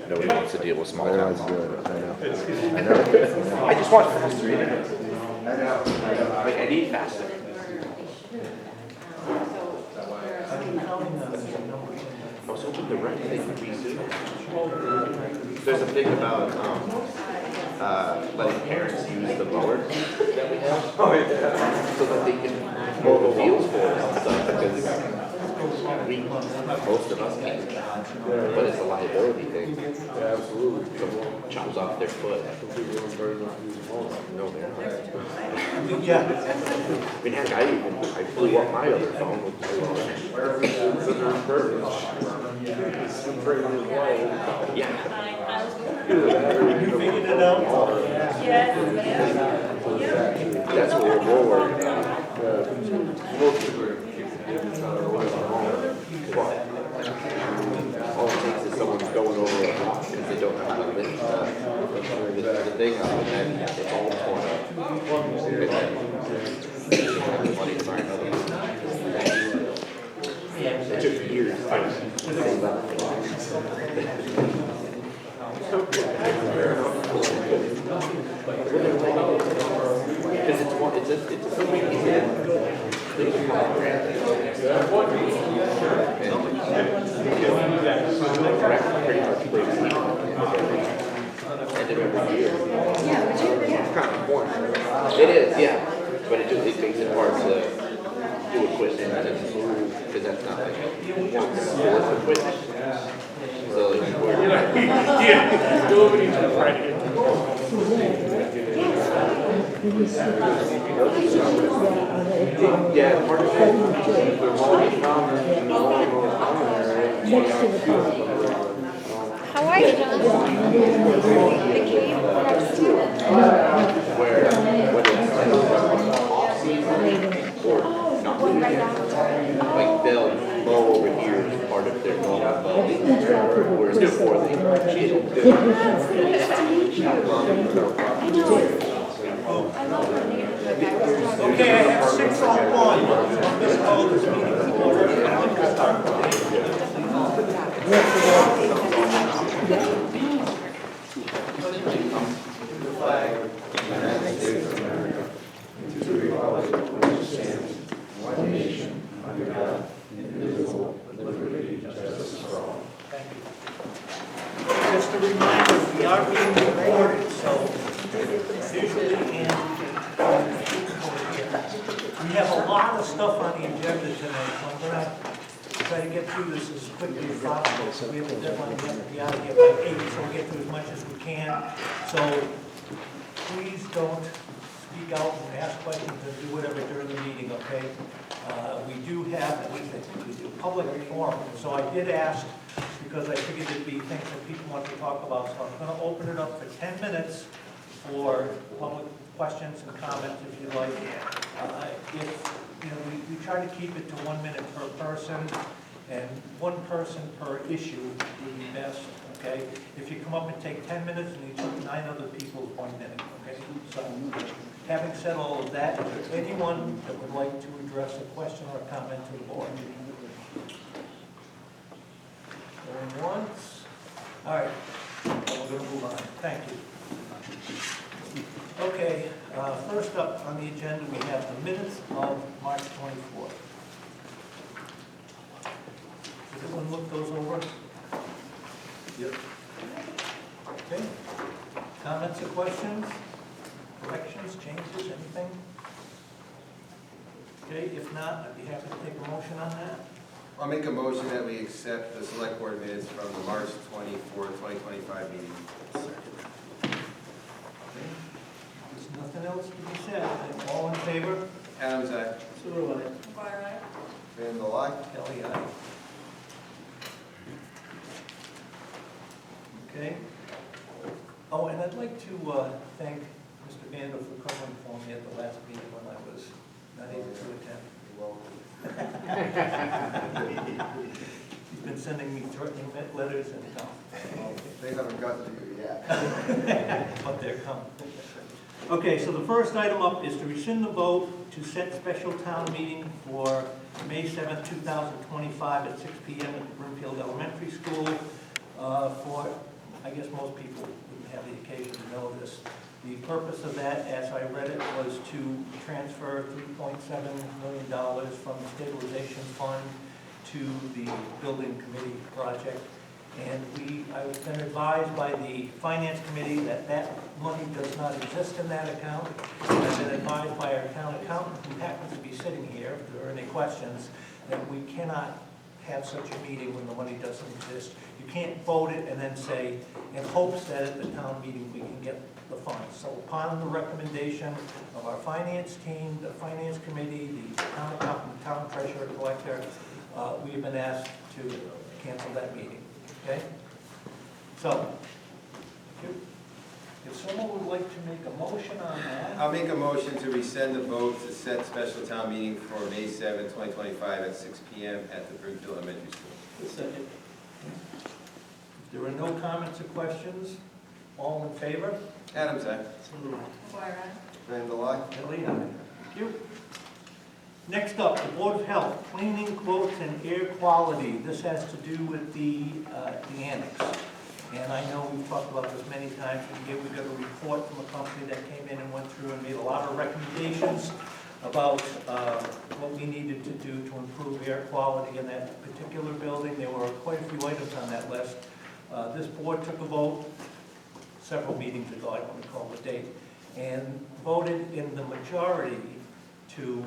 Nobody wants to deal with small town. I know. I just want faster internet. Like, I need faster. I was hoping the rent thing would be soon. There's a thing about letting parents use the mower that we have. Oh, yeah. So that they can mow the fields for us and stuff, because most of us can't. But it's a liability thing. Yeah, absolutely. Someone chops off their foot. No, they're not. Yeah. I mean, heck, I blew up my other phone with my phone. Yeah. You figured it out? Yes. That's what we're more worried about. But all it takes is someone going over a block because they don't know how to lift the thing up, and then it's all torn up. And then money to buy another one. It took years to save up. Because it's a pretty easy. Pretty much breaks even end of every year. Yeah, would you? It's kind of important. It is, yeah. But it makes it hard to do equipment and move, because that's not like sports equipment. So it's important. Yeah, part of it. Next to the park. How are you, John? The cave next to it. Where it's off-season or not. Like they'll mow over here as part of their normal mowing, whereas before they cheated. Okay, I have 6:01. Let's call this meeting to order. And I'm going to start with just a reminder, we are being recorded, so visually and we have a lot of stuff on the agenda tonight, so I'm going to try to get through this as quickly as possible. So we have a deadline, we have to be out of here by 8, so we'll get through as much as we can. So please don't speak out and ask questions and do whatever during the meeting, okay? We do have, at least I think we do, public forum. So I did ask, because I figured there'd be things that people want to talk about, so I'm going to open it up for 10 minutes for public questions and comments, if you like. We try to keep it to 1 minute per person, and one person per issue would be best, okay? If you come up and take 10 minutes and you took 9 other people, 1 minute, okay? So, having said all of that, is there anyone that would like to address a question or a comment to the board? Going once. All right, we're going to move on. Thank you. Okay, first up on the agenda, we have the minutes of March 24th. Does everyone look those over? Yep. Okay. Comments or questions? Corrections, changes, anything? Okay, if not, I'd be happy to take a motion on that. I'll make a motion that we accept the select board minutes from the March 24th, 2025 meeting. There's nothing else to be said. All in favor? Adams, aye. Sue, aye. Randall, aye. Kelly, aye. Okay. Oh, and I'd like to thank Mr. Vander for covering for me at the last meeting when I was not able to attend. He's been sending me threatening letters and They haven't gotten to you yet. but they're coming. Okay, so the first item up is to rescind the vote to set special town meeting for May 7th, 2025 at 6 p.m. at the Brimfield Elementary School for I guess most people wouldn't have the occasion to know this. The purpose of that, as I read it, was to transfer $3.7 million from the stabilization fund to the building committee project. And I've been advised by the finance committee that that money does not exist in that account. And I've been advised by our town accountant, who happens to be sitting here, if there are any questions, that we cannot have such a meeting when the money doesn't exist. You can't vote it and then say, in hopes that at the town meeting we can get the funds. So upon the recommendation of our finance team, the finance committee, the town accountant, town treasurer, collector, we have been asked to cancel that meeting. Okay? So, if someone would like to make a motion on that. I'll make a motion to rescind the vote to set special town meeting for May 7, 2025 at 6 p.m. at the Bridgeville Elementary School. Second. If there are no comments or questions, all in favor? Adams, aye. Randall, aye. Ellie, aye. Thank you. Next up, the Board of Health, cleaning quotes and air quality. This has to do with the annex. And I know we've talked about this many times, and here we got a report from a company that came in and went through and made a lot of recommendations about what we needed to do to improve air quality in that particular building. There were quite a few items on that list. This board took a vote several meetings ago, I don't recall the date, and voted in the majority to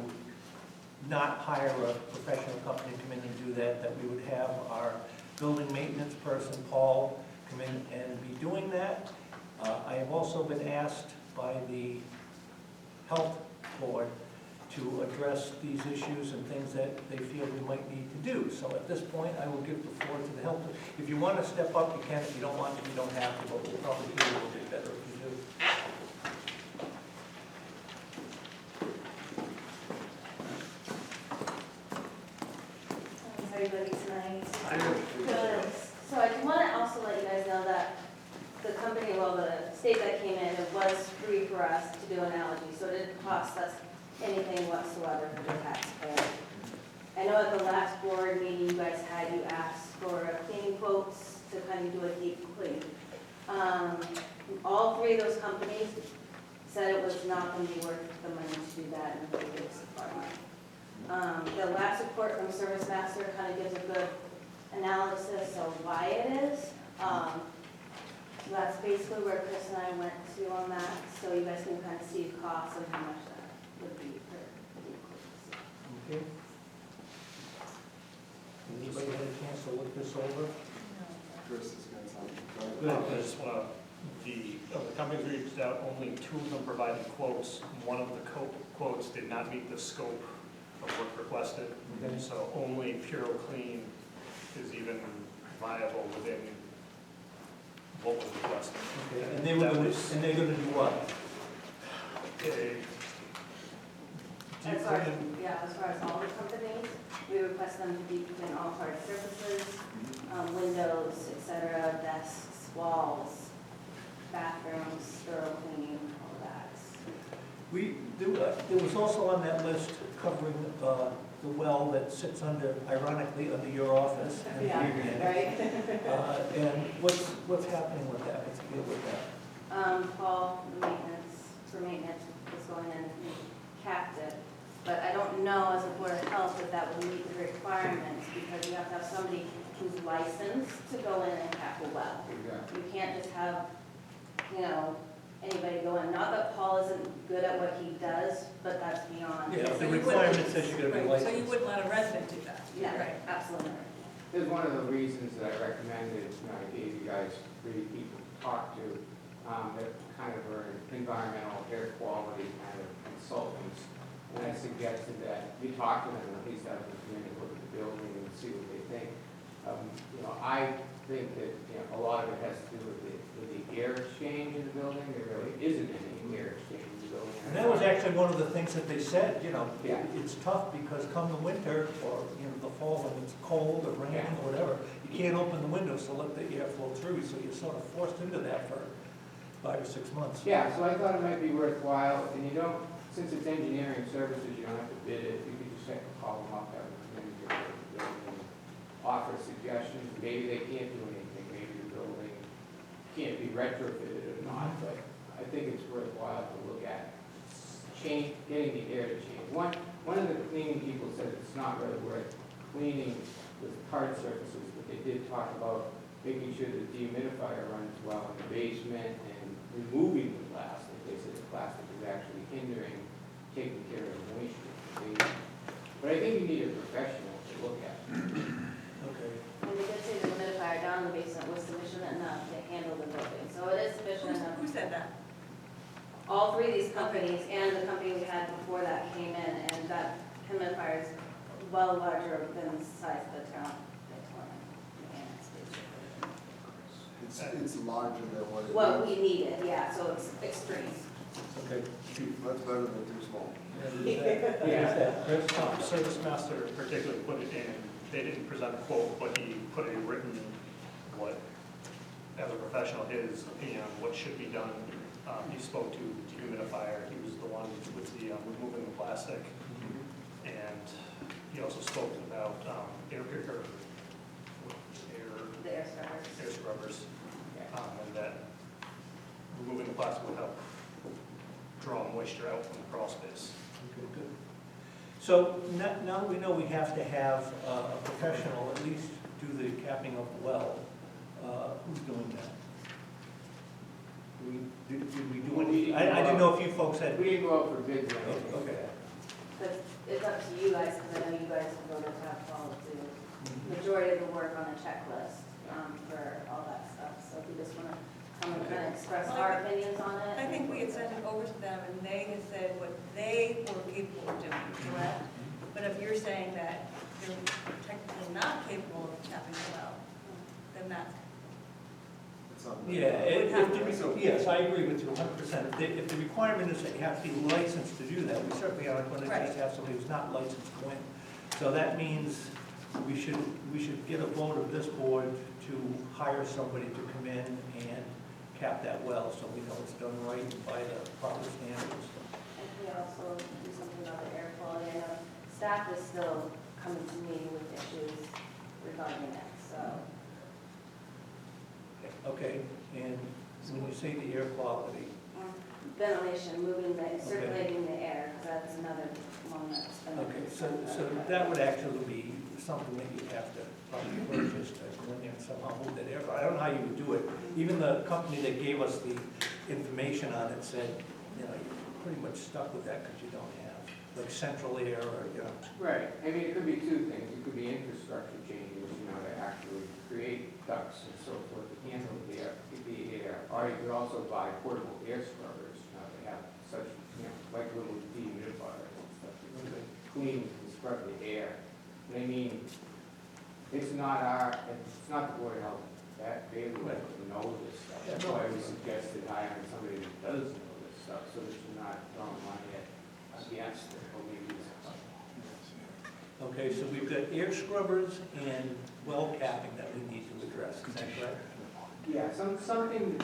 not hire a professional company to come in and do that, that we would have our building maintenance person, Paul, come in and be doing that. I have also been asked by the health board to address these issues and things that they feel we might need to do. So at this point, I will give the floor to the health. If you want to step up, you can. If you don't want to, you don't have to, but we'll probably do a little bit better if you do. Everybody tonight. Good. So I want to also let you guys know that the company, well, the state that came in, it was free for us to do an allergy, so it didn't cost us anything whatsoever for the taxpayer. I know at the last board meeting you guys had, you asked for cleaning quotes to kind of do a deep clean. All three of those companies said it was not going to be worth the money to do that and really give us a farm. The last report from Service Master kind of gives a good analysis of why it is. That's basically where Chris and I went to on that, so you guys can kind of see the cost and how much that would be for the quotes. Okay. Anybody had a chance to look this over? Chris is going to tell Good. I just want to, of the companies we reached out, only 2 of them provided quotes. One of the quotes did not meet the scope of work requested. Okay. So only Puro Clean is even viable within what was requested. Okay. And they're going to do what? As far as, yeah, as far as all the companies, we request them to deep clean all hard surfaces, windows, etc., desks, walls, bathrooms, thorough cleaning, all that. There was also on that list covering the well that sits under, ironically, under your office. Yeah, right? And what's happening with that? What's the deal with that? Paul, the maintenance was going in and capped it. But I don't know as a Board of Health if that would meet the requirements, because you have to have somebody who's licensed to go in and cap a well. You can't just have, anybody go in. Not that Paul isn't good at what he does, but that's beyond. Yeah, So the you requirement wouldn't- says you're going to be right, licensed. So you wouldn't let a resident do that? Yeah, Right. absolutely. It's one of the reasons that I recommended, I gave you guys 3 people to talk to, that kind of are environmental air quality kind of consultants. And I suggested that you talk to them, at least have them come in and look at the building and see what they think. I think that a lot of it has to do with the air exchange in the building. There really isn't any air exchange in the building. And that was actually one of the things that they said, Yeah. it's tough because come the winter or, the fall when it's cold or raining or whatever, you can't open the windows to let the air flow through, so you're sort of forced into that for 5 or 6 months. Yeah, so I thought it might be worthwhile, and you don't, since it's engineering services, you don't have to bid it. You could just have to call them up, have them come in and get it, and offer suggestions. Maybe they can't do anything. Maybe the building can't be retrofitted or not, but I think it's worthwhile to look at getting the air to change. One of the cleaning people said it's not really worth cleaning with hard surfaces, but they did talk about making sure the dehumidifier runs well in the basement and removing the plastic. They said the plastic is actually hindering taking care of the moisture. But I think you need a professional to look at. Okay. And they did say the humidifier down in the basement was sufficient enough to handle the building, so it is sufficient enough. Who said that? All three of these companies and the company we had before that came in, and that humidifier is well larger than the size of the town. It's larger than what it What we is. needed, yeah, so it's extreme. Okay. Much better than too small. Chris? ServiceMaster particularly put it in, they didn't present a quote, but he put a written, what, as a professional, his opinion on what should be done. He spoke to the dehumidifier, he was the one with the removing the plastic. And he also spoke about The air scrubbers. air scrubbers, and that removing the plastic would help draw moisture out from the crawl space. Okay, good. So now that we know we have to have a professional at least do the capping of the well, who's doing that? Did we do any? I didn't know if you folks had. We didn't go out for bids or anything. Okay. But it's up to you guys, because I know you guys voted to have followed to majority of the work on the checklist for all that stuff. So if you just want to come and kind of express our opinions on it. I think we had sent it over to them and they had said what they were capable of doing, correct? But if you're saying that they're technically not capable of tapping the well, then that's, Yeah, Would have to. yes, I agree with you 100%. If the requirement is that you have to be licensed to do that, we certainly aren't going to Right. just have somebody who's not licensed go in. So that means we should get a vote of this board to hire somebody to come in and cap that well, so we know it's done right and by the proper standards. And we also do something about the air quality. I know staff is still coming to me with issues regarding it, so. Okay, and when you say the air quality, Ventilation, moving the, circulating the air, because that's another one that's been. okay, so that would actually be something that you'd have to probably purchase to go in there and somehow move that air. I don't know how you would do it. Even the company that gave us the information on it said, you know, you're pretty much stuck with that because you don't have, like, central air or, you know. Right, I mean, it could be two things, it could be infrastructure changes, you know, to actually create ducts and so forth to handle the air, or you could also buy portable air scrubbers, you know, they have such, you know, like little dehumidifiers and stuff, to clean and scrub the air. And I mean, it's not the Board of Health, that they would know this stuff, that's why we suggested hiring somebody that does know this stuff, so that you're not throwing money against it, or maybe it's Okay, so we've got air scrubbers and well capping that we need to address, is that correct? yeah, something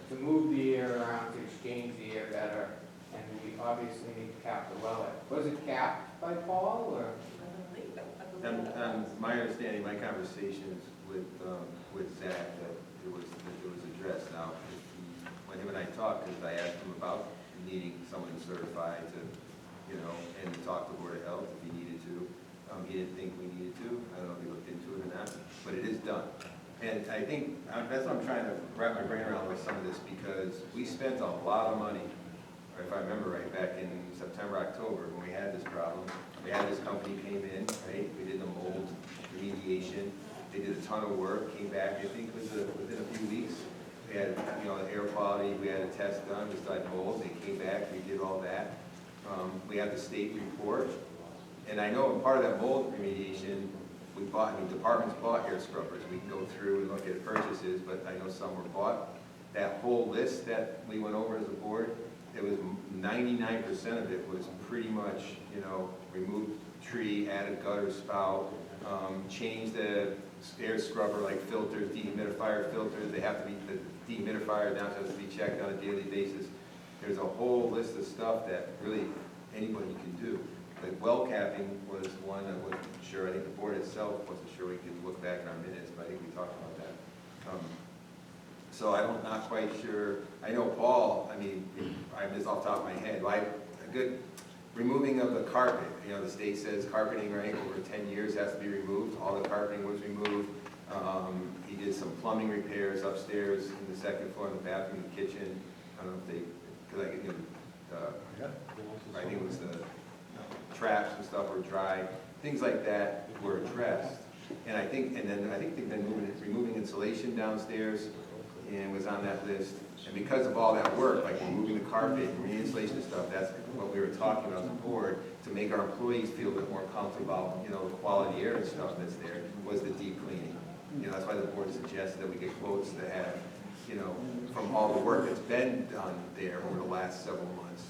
to move the air around, to exchange the air better, and we obviously need to cap the well. Was it capped by Paul, or? I believe it. My understanding, my conversations with Zach, that it was addressed. Now, when him and I talked, because I asked him about needing someone certified to, you know, and talk to Board of Health if he needed to. He didn't think we needed to. I don't know if he looked into it or not, but it is done. And I think that's what I'm trying to wrap my brain around with some of this, because we spent a lot of money, or if I remember right, back in September, October, when we had this problem. We had this company came in, right? We did the mold remediation. They did a ton of work, came back, I think it was within a few weeks. We had, you know, air quality, we had a test done, we started mold, they came back, we did all that. We had the state report. And I know part of that mold remediation, departments bought air scrubbers. We can go through and look at purchases, but I know some were bought. That whole list that we went over as a board, it was 99% of it was pretty much, you know, removed tree, added gutter spout, changed the air scrubber like filters, dehumidifier filters. They have to be, the dehumidifier now has to be checked on a daily basis. There's a whole list of stuff that really anybody can do. Like well capping was one I wasn't sure. I think the board itself wasn't sure. We could look back in our minutes, but I think we talked about that. So I'm not quite sure, I know Paul, I mean, I'm just off the top of my head, like, a good removing of the carpet, you know, the state says carpeting, right, over 10 years has to be removed, all the carpeting was removed. He did some plumbing repairs upstairs in the second floor, in the bathroom, the kitchen, I don't know if they, because I think it was the traps and stuff were dry, things like that were addressed. And I think they've been removing insulation downstairs, and was on that list. And because of all that work, like removing the carpet and re-insulation and stuff, that's what we were talking about as a board, to make our employees feel a bit more comfortable about, you know, the quality air and stuff that's there, was the deep cleaning. You know, that's why the board suggested that we get quotes to have, you know, from all the work that's been done there over the last several months,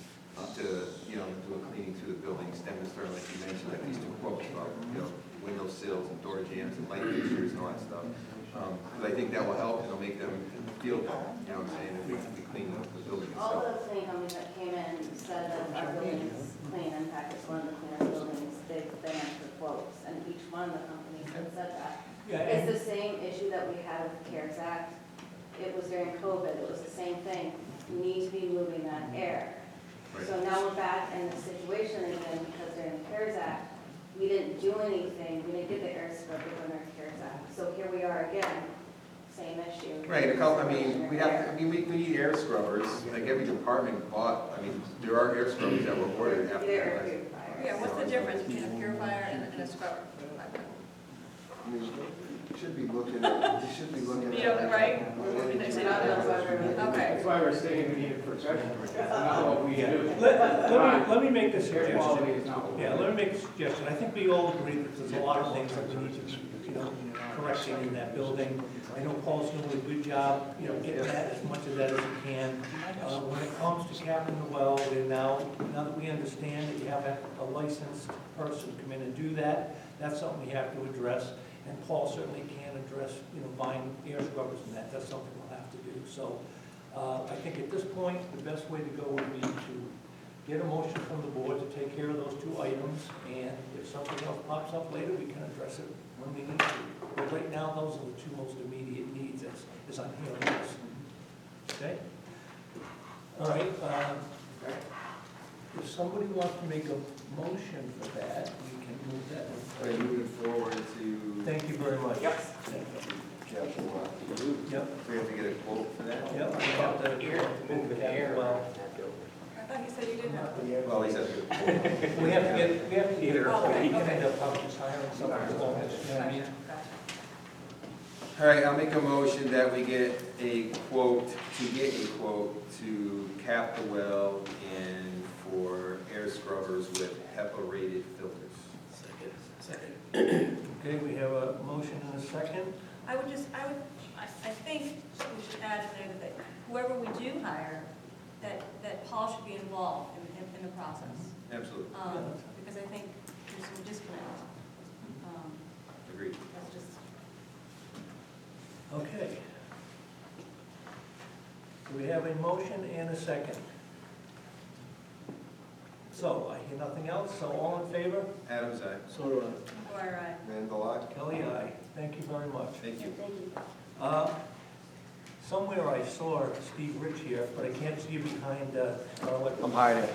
to, you know, do a cleaning through the buildings, demonstrating, like you mentioned, like these 2 quotes about, you know, window sills and door jambs and light fixtures and all that stuff. But I think that will help, it'll make them feel better, you know what I'm saying, if we clean the building All itself. the cleaning companies that came in said that our building is clean. In fact, it's one of the cleanest buildings. They've been after quotes, and each one of the companies have said that. Yeah, It's and the same issue that we had with the CARES Act. It was during COVID. It was the same thing. You need to be moving that air. Right. So now we're back in the situation again because during the CARES Act, we didn't do anything. We didn't get the air scrubber during the CARES Act. So here we are again, same issue. Right, a couple, I mean, we need air scrubbers, like every department bought, I mean, there are air scrubbers that were ordered after Air that. purifier. Yeah, what's the difference between a purifier and a scrubber? I mean, you should be looking at. You know, right? Okay. That's why we're saying we need a professional. It's not what we do. let me make this Air quality suggestion. is not what we do. Yeah, let me make a suggestion. I think we all agree that there's a lot of things that we need to be, you know, correcting in that building. I know Paul's doing a good job, you know, getting that as much of that as he can. When it comes to capping the well, now that we understand that you have a licensed person come in and do that, that's something we have to address. And Paul certainly can address, you know, buying air scrubbers and that. That's something we'll have to do. So I think at this point, the best way to go would be to get a motion from the board to take care of those 2 items. And if something else pops up later, we can address it when we need to. But right now, those are the 2 most immediate needs as I'm hearing this. Okay? All right. If somebody wants to make a motion for that, we can move that. Right, moving forward to, Thank you very much. Yep. Yep. Yep. We have to get a quote for that? Yep, we have to move the air well. I thought you said you didn't have. Well, he says we have a quote. We have to get it, Oh, okay, we can okay. end up probably just hiring someone to go ahead, you know what I mean? Gotcha. All right, I'll make a motion that we get a quote, to cap the well and for air scrubbers with HEPA-rated filters. Okay, we have a motion and a second. I think we should add in there that whoever we do hire, that Paul should be involved in the process. Absolutely, Because I think there's some disconnect. agreed. That's just. Okay. So we have a motion and a second. So I hear nothing else, so all in favor? Adam's aye. So do I. Or, Mandel, aye. Kelly, aye. Thank you very much. Thank you. Thank you. Somewhere I saw Steve Rich here, but I can't see you behind, I'm hiding.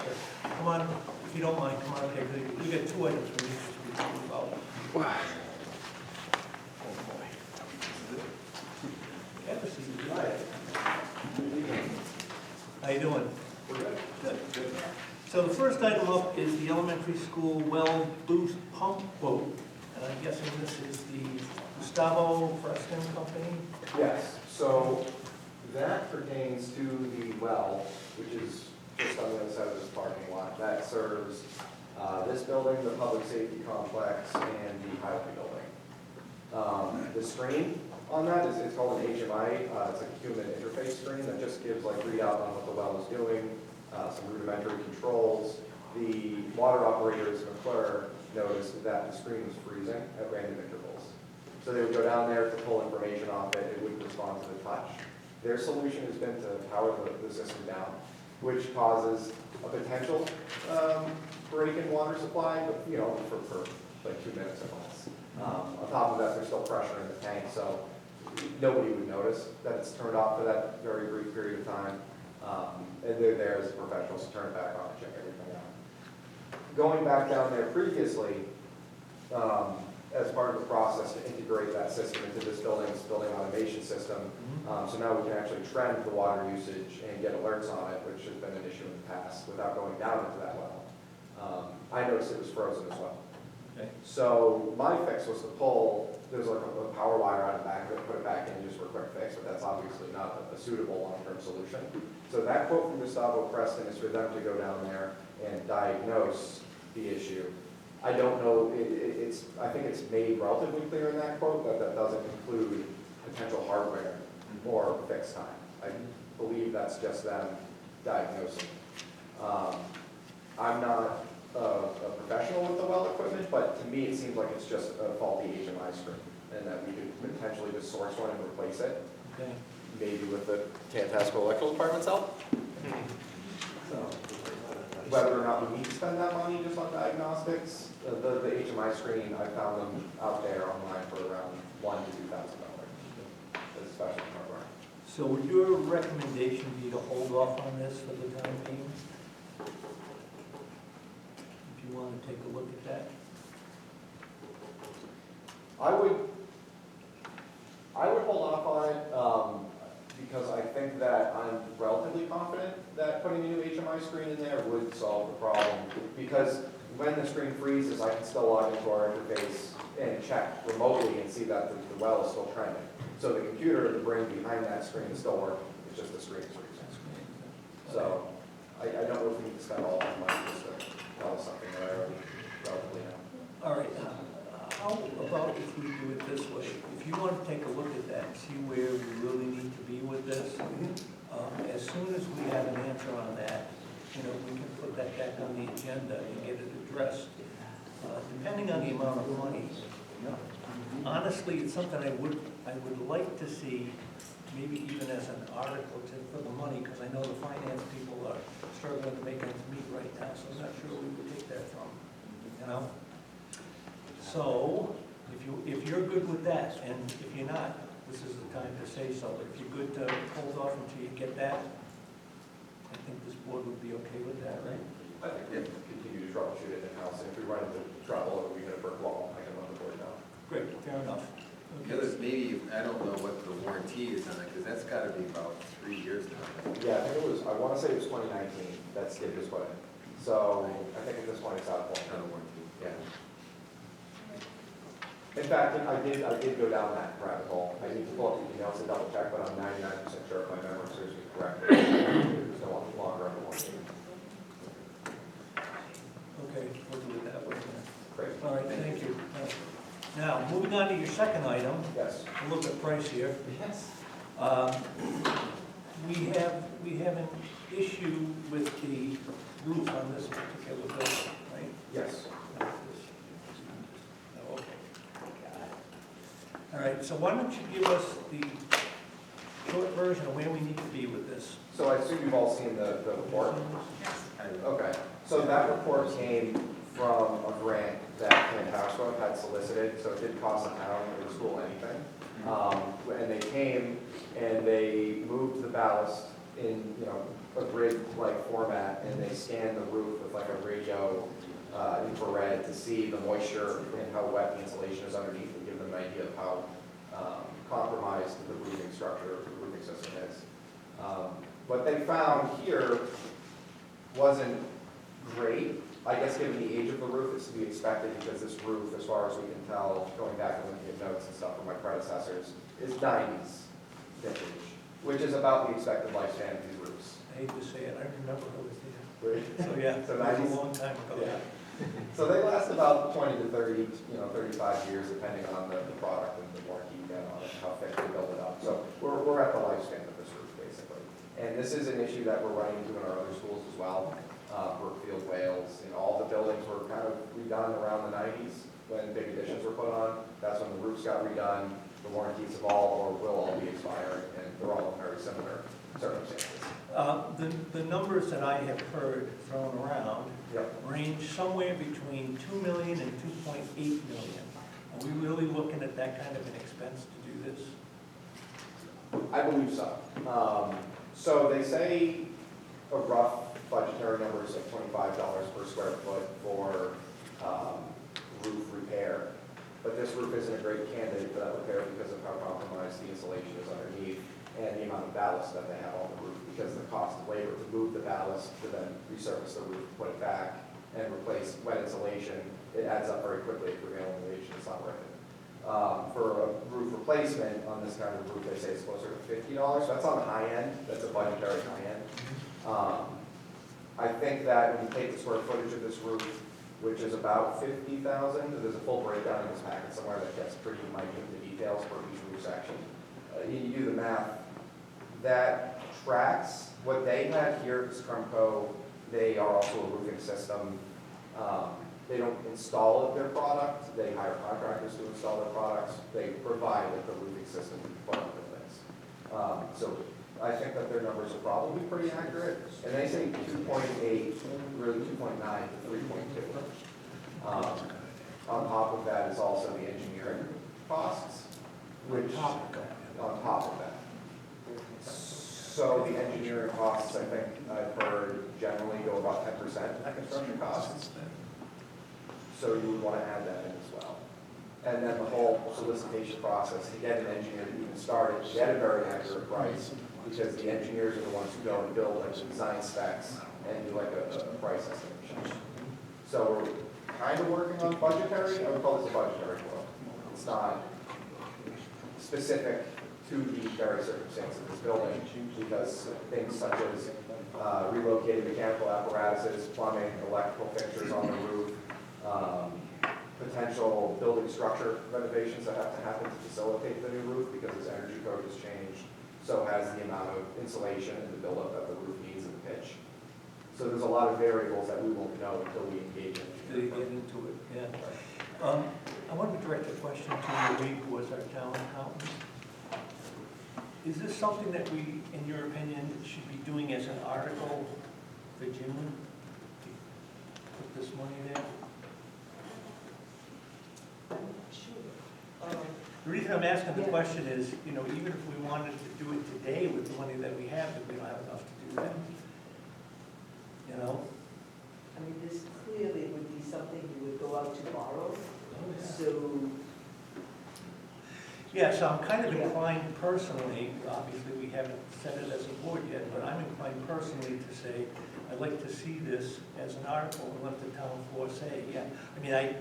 Come on, if you don't mind, come on, okay, we got 2 items we need to speak about. Have a seat. How you doing? Good. So the first item up is the elementary school well boost pump quote. And I'm guessing this is the Gustavo Freston Company? Yes, so that pertains to the well, which is just on the other side of this parking lot. That serves this building, the public safety complex, and the highway building. The screen on that is, it's called an HMI. It's a human interface screen that just gives like readout on what the well is doing, some rudimentary controls. The water operators, McClure, noticed that the screen was freezing at random intervals. So they would go down there to pull information off it, it wouldn't respond to the touch. Their solution has been to power the system down, which causes a potential break in water supply, but you know, for like 2 minutes or less. On top of that, there's still pressure in the tank, so nobody would notice that it's turned off for that very brief period of time. And they're there as professionals to turn it back on and check everything out. Going back down there previously, as part of the process to integrate that system into this building automation system. So now we can actually trend the water usage and get alerts on it, which has been an issue in the past, without going down into that well. I noticed it was frozen as well. Okay. So my fix was to pull, there's like a power wire on the back of it, put it back in just for a quick fix, but that's obviously not a suitable long-term solution. So that quote from Gustavo Preston is for them to go down there and diagnose the issue. I don't know, I think it's made relatively clear in that quote that that doesn't include potential hardware or fix time. I believe that's just them diagnosing. I'm not a professional with the well equipment, but to me it seems like it's just a faulty HMI screen and that we could potentially just source one and replace it. Okay. Maybe with the Tantasco Electrical Department's help. So, whether or not we need to spend that money just on diagnostics, the HMI screen, I found them out there online for around $1,000 to $2,000. That's special hardware. So would your recommendation be to hold off on this for the time being? If you want to take a look at that? I would hold off on it because I think that I'm relatively confident that putting a new HMI screen in there would solve the problem. Because when the screen freezes, I can still log into our interface and check remotely and see that the well is still trending. So the computer, the brain behind that screen is still working. It's just the screen is freezing. So I don't know if we need to spend all that money just to tell us something that I already relatively know. All right, how about if we do it this way? If you want to take a look at that and see where we really need to be with this, as soon as we have an answer on that, we can put that back on the agenda and get it addressed. Depending on the amount of money, honestly, it's something I would like to see, maybe even as an article for the money, because I know the finance people are struggling to make ends meet right now, so I'm not sure where we would take that from, So, if you're good with that, and if you're not, this is the time to say so. If you're good to hold off until you get that, I think this board would be okay with that, right? I think we can continue to troubleshoot it in-house. If we run into trouble or we hit a brick wall, I can let the board know. Great, fair enough. The other, maybe, I don't know what the warranty is on it, because that's got to be about 3 years now. Yeah, I think it was, I want to say it was 2019 that Skip just put in. So I think at this point it's out of Kind of warranty. warranty. Yeah. In fact, I did go down that rabbit hole. I need to pull up the emails and double check, but I'm 99% sure if my memory serves me correct. It's no longer under warranty. Okay, we'll do it that way. Great. All right, thank you. Now, moving on to your second item, Yes. a little bit price here. Yes. We have an issue with the roof on this particular building, right? Yes. Oh, okay. All right, so why don't you give us the short version of where we need to be with this? So I assume you've all seen the report? Okay. So that report came from a grant that Tantasco had solicited, so it didn't cost the town or the school anything. And they came and they moved the ballast in, a grid-like format, and they scanned the roof with like a radio infrared to see the moisture and how wet the insulation is underneath and give them an idea of how compromised the roofing structure, the roofing system is. What they found here wasn't great. I guess given the age of the roof, it's to be expected because this roof, as far as we can tell, going back and looking at notes and stuff from my predecessors, is 90s vintage, which is about the expected lifespan of these roofs. I hate to say it, I remember I was there. Right? So, yeah, So that was 90s? a long time ago. Yeah. So they last about 20 to 30, 35 years, depending on the product and the warranty you get on it, how thick they build it up. So we're at the lifespan of this roof, basically. And this is an issue that we're running into in our other schools as well. Brookfield, Wales, all the buildings were kind of redone around the 90s when big additions were put on. That's when the roofs got redone. The warranties have all or will all be expiring, and they're all in very similar circumstances. The numbers that I have heard thrown around range somewhere between $2 million and $2.8 million. Are we really looking at that kind of an expense to do this? I believe so. So they say a rough budgetary number is like $25 per square foot for roof repair. But this roof isn't a great candidate for that repair because of how compromised the insulation is underneath and the amount of ballast that they have on the roof, because of the cost of labor to move the ballast, to then resurface the roof, put it back, and replace wet insulation. It adds up very quickly at prevailing wage, and it's not worth it. For a roof replacement on this kind of roof, they say it's closer to $50. That's on the high end. That's a budgetary high end. I think that when you take the square footage of this roof, which is about 50,000, there's a full breakdown in this packet somewhere that gets pretty minute into details for each roof section. You do the math, that tracks what they had here at Scrumco. They are also a roofing system. They don't install their product. They hire contractors to install their products. They provide the roofing system for buildings. So I think that their numbers are probably pretty accurate. And they say 2.8, really 2.9 to 3.2. On top of that is also the engineering costs, which on top of that. So the engineering costs, I think I've heard generally go about 10% of construction costs. So you would want to add that in as well. And then the whole solicitation process to get an engineer to even start it, get a very accurate price, because the engineers are the ones who go and build like the design specs and do like a price estimation. So we're kind of working on budgetary. I would call this a budgetary quote. It's not specific to the very circumstance of this building, because things such as relocating mechanical apparatuses, plumbing, electrical fixtures on the roof, potential building structure renovations that have to happen to facilitate the new roof because its energy code has changed, so has the amount of insulation and the buildup that the roof needs and the pitch. So there's a lot of variables that we won't know until we engage in. Until you get into it, yeah. I want to direct a question to Lee, who was our town accountant. Is this something that we, in your opinion, should be doing as an article for Jim? Put this money there? The reason I'm asking the question is, you know, even if we wanted to do it today with the money that we have, if we don't have enough to do that, you know? I mean, this clearly would be something you would go out to borrow, so. Yeah, so I'm kind of inclined personally, obviously we haven't said it as a board yet, but I'm inclined personally to say, I'd like to see this as an article and let the town floor say, yeah. I mean, I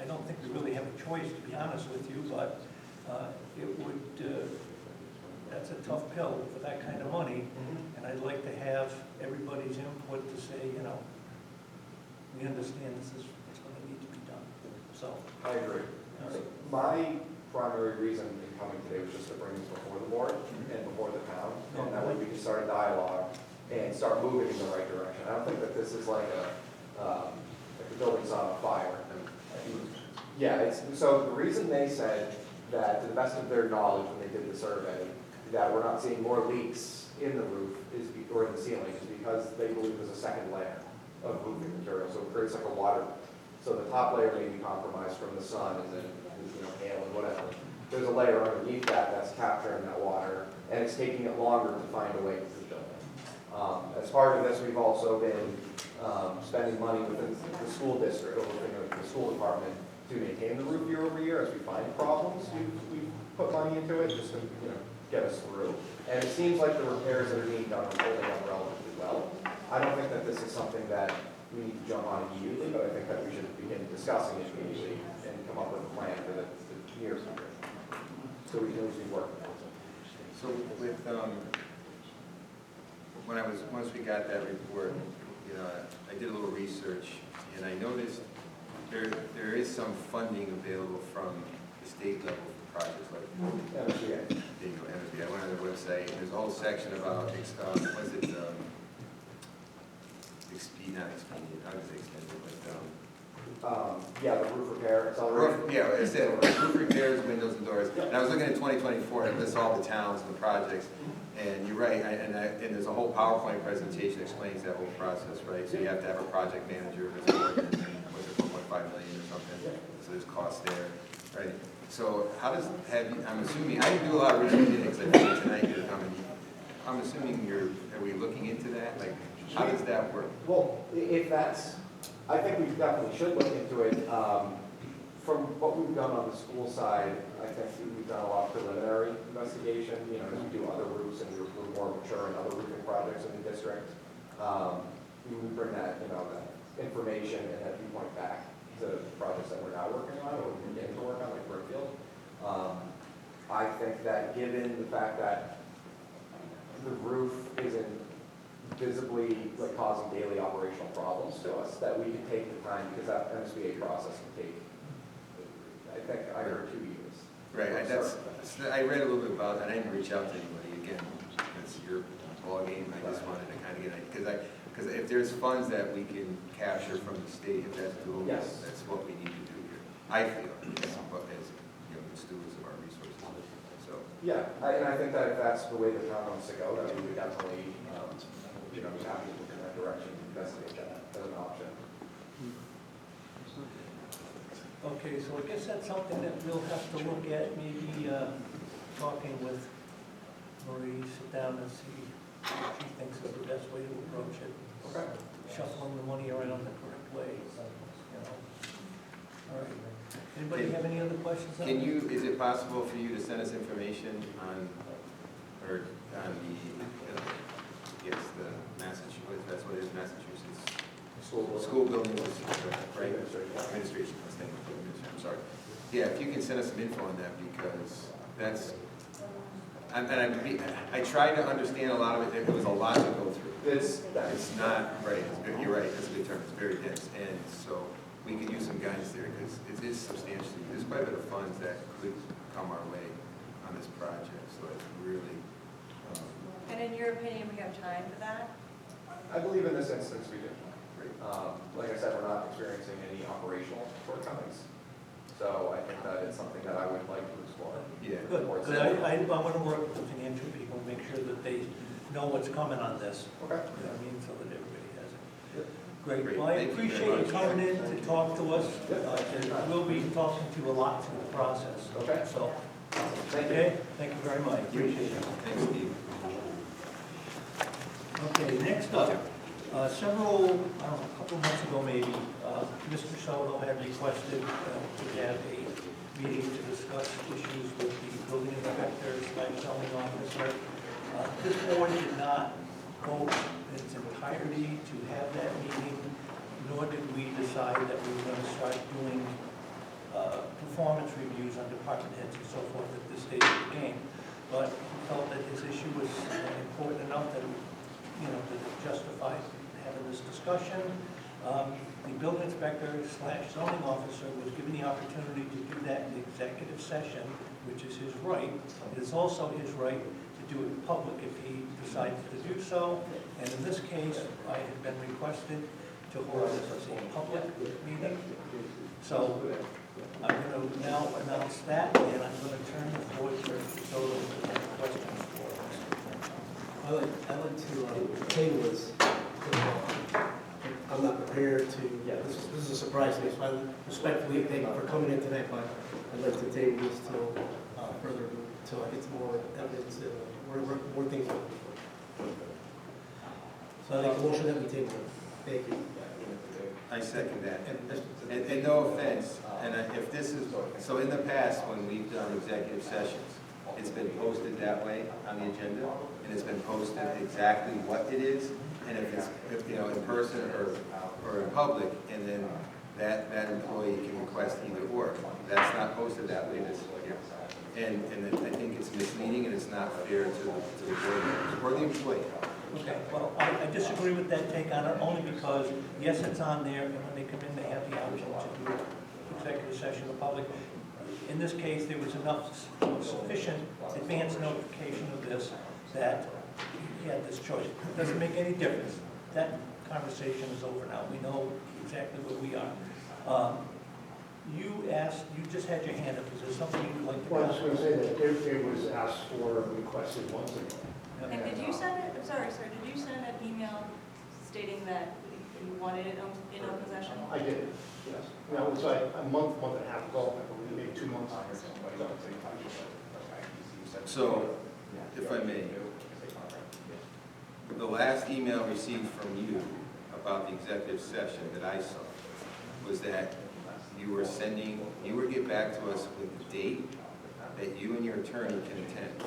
don't think we really have a choice, to be honest with you, but it would, that's a tough pill for that kind of money. And I'd like to have everybody's input to say, you know, we understand this is what's going to need to be done. So I agree. My primary reason in coming today was just to bring this before the board and before the town, and that way we can start a dialogue and start moving in the right direction. I don't think that this is like the building's on fire. Yeah, so the reason they said that, to the best of their knowledge when they did the survey, that we're not seeing more leaks in the roof or in the ceiling is because they believe there's a second layer of roofing material, so it creates like a water. So the top layer may be compromised from the sun and then, you know, hail and whatever. There's a layer underneath that that's capturing that water, and it's taking it longer to find a way to the building. As part of this, we've also been spending money within the school district, or within the school department, to maintain the roof year over year. As we find problems, we put money into it just to, you know, get us through. And it seems like the repairs that are being done are holding up relatively well. I don't think that this is something that we need to jump on immediately, but I think that we should begin discussing it immediately and come up with a plan for the near future, so we can at least be working on it. So with, once we got that report, you know, I did a little research, and I noticed there is some funding available from the state level for projects like MSBA. There you go, MSBA. I went on their website, there's a whole section about, what is it, not expedient, how does it extend it, but, yeah, the roof repair, accelerated. yeah, it said roof repairs, windows and doors. And I was looking at 2024, and it lists all the towns and the projects. And you're right, and there's a whole PowerPoint presentation that explains that whole process, right? So you have to have a project manager, was it 1.5 million or something? So there's costs there. Right, so how does, I'm assuming, I didn't do a lot of research in it, because I think tonight you're coming. I'm assuming are we looking into that? Like, how does that work? Well, if that's, I think we definitely should look into it. From what we've done on the school side, I think we've done a lot of preliminary investigation, you know, as we do other roofs and we're more mature in other roofing projects in the district. We would bring that, you know, that information and that viewpoint back to projects that we're now working on or we're beginning to work on, like Brookfield. I think that given the fact that the roof isn't visibly like causing daily operational problems to us, that we can take the time, because that MSBA process can take, I think I heard 2 years. Right, I read a little bit about that. I didn't reach out to anybody. Again, that's your ballgame. I just wanted to kind of get, because if there's funds that we can capture from the state, if that's doable, Yes. that's what we need to do here. I feel, as you know, good stewards of our resources. So, Yeah, and I think that if that's the way the town wants to go, that we would definitely, you know, be happy to look in that direction, investigate that as an option. Okay, so I guess that's something that we'll have to look at, maybe talking with Marie, sit down and see what she thinks is the best way to approach it. Okay. Shuffling the money around the correct way, you know. All right. Anybody have any other questions? can you? Is it possible for you to send us information on the the Massachusetts? That's what it is, Massachusetts. School buildings, right? Administration, I'm sorry. Yeah, if you can send us some info on that, because that's, I tried to understand a lot of it. There was a lot to go through. It's not, right, you're right, that's a good term, it's very dense. And so we could use some guidance there, because it is substantially, there's quite a bit of funds that could come our way on this project. So it's really. And in your opinion, we have time for that? I believe in this instance we do. Like I said, we're not experiencing any operational shortcomings. So I think that it's something that I would like to explore. Yeah. Good, because I want to work with the financial people and make sure that they know what's coming on this. Okay. You know what I mean, so that everybody has it. Great, Great. well, I Thank you very appreciate you much. coming in to talk to us. And we'll be talking to you a lot through the process. Okay. So, Thank you. okay, thank you very much. Appreciate it. Thanks, Steve. Okay, next up, several, I don't know, a couple months ago maybe, Mr. Soto had requested to have a meeting to discuss issues with the building inspector / zoning officer. This board did not vote in its entirety to have that meeting, nor did we decide that we were going to start doing performance reviews on department heads and so forth at this stage of the game. But we felt that his issue was important enough that, you know, that it justified having this discussion. The building inspector / zoning officer was given the opportunity to do that in the executive session, which is his right. It is also his right to do it in public if he decides to do so. And in this case, I have been requested to hold this as a public meeting. So I'm going to now announce that, and I'm going to turn the floor to Mr. Soto for questions for us. I'd like to table this. I'm not prepared to, this is a surprise to me, so I respectfully thank you for coming in tonight, but I'd like to table this till further, till I get some more evidence, more things. So I make a motion that we table it. Thank you. I second that. And no offense, and if this is, so in the past, when we've done executive sessions, it's been posted that way on the agenda, and it's been posted exactly what it is, and if it's, you know, in person or in public, and then that employee can request either or. That's not posted that way this year. And I think it's misleading, and it's not fair to the board members or the employee. Okay, well, I disagree with that take on it, only because, yes, it's on there, and when they come in, they have the option to do executive session in public. In this case, there was enough sufficient advance notification of this that he had this choice. It doesn't make any difference. That conversation is over now. We know exactly where we are. You asked, you just had your hand up. Is there something you'd like to? Well, I was going to say that it was asked for, requested once ago. And did you send it, I'm sorry, sir, did you send an email stating that you wanted it in own possession? I did, yes. That was like a month and a half ago, I believe. maybe 2 months. So, if I may, the last email received from you about the executive session that I saw was that you were get back to us with the date that you and your attorney can attend.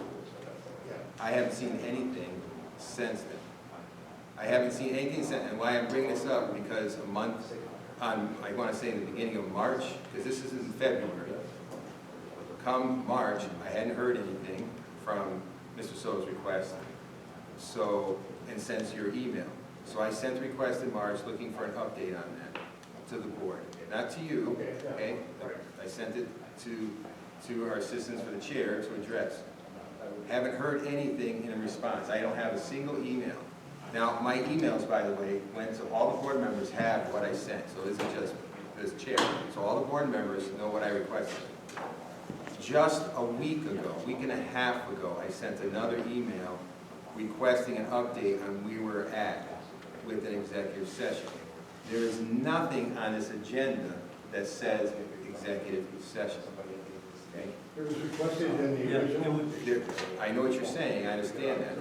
I haven't seen anything since then. I haven't seen anything since, and why I'm bringing this up, because a month, I want to say in the beginning of March, because this is in February, come March, I hadn't heard anything from Mr. So's request, so, and since your email. So I sent a request in March looking for an update on that to the board, not to you, okay? I sent it to our assistants for the chair to address. Haven't heard anything in response. I don't have a single email. Now, my emails, by the way, went to all the board members have what I sent, so this is just this chair. So all the board members know what I requested. Just a week and a half ago, I sent another email requesting an update on where we're at with an executive session. There is nothing on this agenda that says executive session. Okay? It was requested in the original. I know what you're saying, I understand that.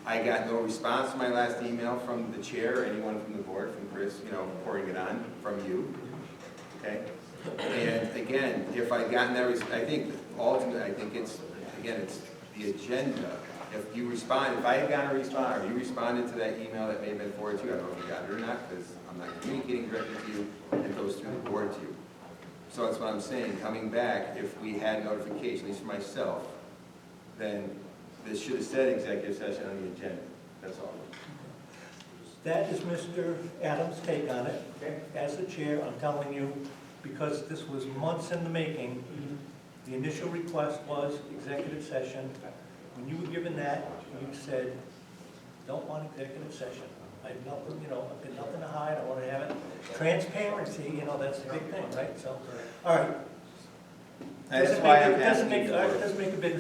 I got no response to my last email from the chair or anyone from the board, from Chris, pouring it on, from you, okay? And again, if I gotten that, I think ultimately, I think it's the agenda. If I had gotten a response, or you responded to that email that may have been forwarded to you, I don't know if you got it or not, because I'm not communicating directly to you, it goes through the board to you. So that's what I'm saying, coming back, if we had notification, at least for myself, then this should have said executive session on the agenda, that's all. That is Mr. Adams' take on it. As the chair, I'm telling you, because this was months in the making, the initial request was executive session. When you were given that, you said, don't want executive session. I have nothing, I've got nothing to hide, I want to have it. Transparency, that's a big thing, right? So, all right. That's why I'm It doesn't asking make a big